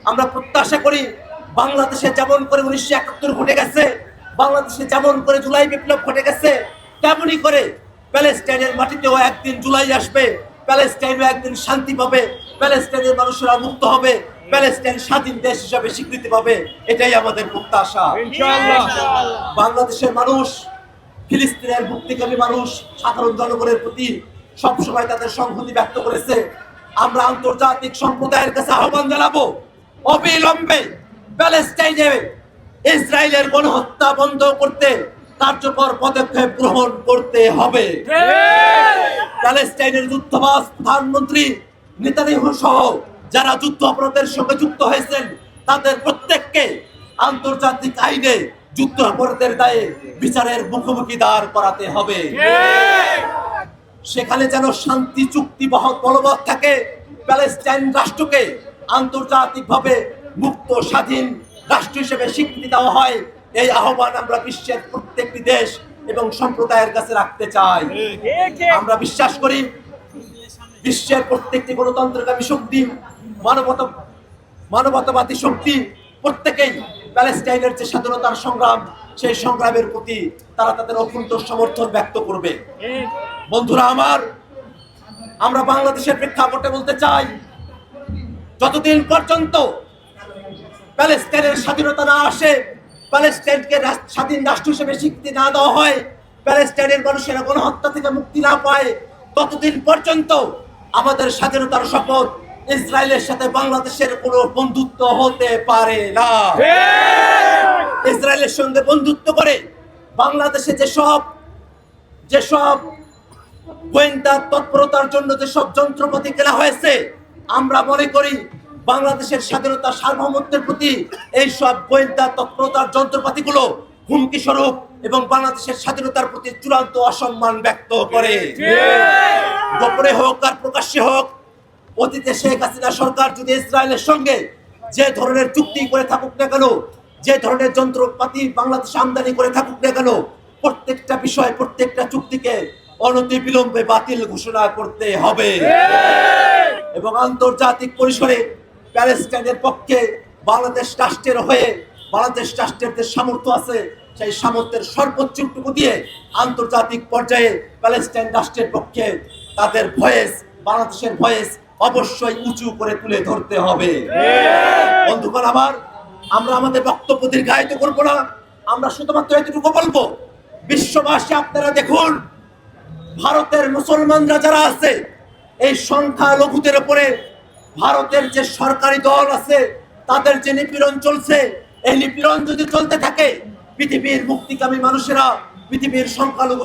আমরা প্রত্যাশা করি বাংলাদেশে যেমন করে 1971 ঘটে গেছে, বাংলাদেশে যেমন করে জুলাই বিপ্লব ঘটে গেছে, তেমনই করে প্যালেস্টাইনের মাটিতেও একদিন জুলাই আসবে, প্যালেস্টাইনও একদিন শান্তি পাবে, প্যালেস্টাইনের মানুষেরা মুক্ত হবে, প্যালেস্টাইন স্বাধীন দেশ হিসাবে স্বীকৃতি পাবে। এটাই আমাদের প্রত্যাশা। বাংলাদেশের মানুষ, ফিলিস্তিনের মুক্তিকামী মানুষ, সাধারণ জনগণের প্রতি সবসময় তাদের সংহতি ব্যক্ত করেছে। আমরা আন্তর্জাতিক সম্প্রদায়ের কাছে আহ্বান জানাবো, অবিলম্বে প্যালেস্টাইনে ইসরায়েলের গণহত্যা বন্ধ করতে কার্যকর পদক্ষেপ গ্রহণ করতে হবে। প্যালেস্টাইনের যুদ্ধবাজ প্রধানমন্ত্রী নেতানিয়াহু সহ যারা যুদ্ধ অপরাধের সঙ্গে যুক্ত হয়েছেন তাদের প্রত্যেককে আন্তর্জাতিক আইনে যুদ্ধ অপরাধের দায়ে বিচারের মুখোমুখি দাঁড় করাতে হবে। সেখানে যেন শান্তি চুক্তি বলবৎ থাকে, প্যালেস্টাইন রাষ্ট্রকে আন্তর্জাতিকভাবে মুক্ত স্বাধীন রাষ্ট্র হিসেবে স্বীকৃতি দেওয়া হয়। এই আহ্বান আমরা বিশ্বের প্রত্যেকটি দেশ এবং সম্প্রদায়ের কাছে রাখতে চাই। আমরা বিশ্বাস করি বিশ্বের প্রত্যেকটি গণতন্ত্রকামী শক্তি, মানবতাবাদী শক্তি প্রত্যেকেই প্যালেস্টাইনের যে স্বাধীনতার সংগ্রাম, সেই সংগ্রামের প্রতি তারা তাদের অকুণ্ঠ সমর্থন ব্যক্ত করবে। বন্ধুরা আমার, আমরা বাংলাদেশের প্রেক্ষাপটে বলতে চাই, যতদিন পর্যন্ত প্যালেস্টাইনের স্বাধীনতা না আসে, প্যালেস্টাইনকে স্বাধীন রাষ্ট্র হিসেবে স্বীকৃতি না দেওয়া হয়, প্যালেস্টাইনের মানুষেরা গণহত্যা থেকে মুক্তি না পায়, ততদিন পর্যন্ত আমাদের স্বাধীনতার শপথ ইসরায়েলের সাথে বাংলাদেশের কোনো বন্ধুত্ব হতে পারে না। ইসরায়েলের সঙ্গে বন্ধুত্ব করে বাংলাদেশে যেসব গোয়েন্দা তৎপরতার জন্য যেসব যন্ত্রপাতি কেনা হয়েছে, আমরা মনে করি বাংলাদেশের স্বাধীনতা সার্বভৌমত্বের প্রতি এই সব গোয়েন্দা তৎপরতার যন্ত্রপাতিগুলো হুমকি স্বরূপ এবং বাংলাদেশের স্বাধীনতার প্রতি চূড়ান্ত অসম্মান ব্যক্ত করে। গোপনে হোক আর প্রকাশ্যে হোক, অতীতে শেখ হাসিনা সরকার যদি ইসরায়েলের সঙ্গে যে ধরনের চুক্তি করে থাকুক না কেন, যে ধরনের যন্ত্রপাতি বাংলাদেশে আমদানি করে থাকুক না কেন, প্রত্যেকটা বিষয়, প্রত্যেকটা চুক্তিকে অনতি বিলম্বে বাতিল ঘোষণা করতে হবে এবং আন্তর্জাতিক পরিসরে প্যালেস্টাইনের পক্ষে বাংলাদেশ রাষ্ট্রের হয়ে, বাংলাদেশ রাষ্ট্রের যে সামর্থ্য আছে সেই সামর্থ্যের সর্বোচ্চটুকু দিয়ে আন্তর্জাতিক পর্যায়ে প্যালেস্টাইন রাষ্ট্রের পক্ষে তাদের ভয়েস, বাংলাদেশের ভয়েস অবশ্যই উঁচু করে তুলে ধরতে হবে। বন্ধুগণ আমার, আমরা আমাদের বক্তব্য দীর্ঘায়িত করবো না, আমরা শুধুমাত্র এতটুকু বলবো, বিশ্ববাসী আপনারা দেখুন, ভারতের মুসলমানরা যারা আছে, এই সংখ্যালঘুদের উপরে ভারতের যে সরকারি দল আছে তাদের যে নিপীড়ন চলছে, এই নিপীড়ন যদি চলতে থাকে, পৃথিবীর মুক্তিকামী মানুষেরা, পৃথিবীর সংখ্যালঘু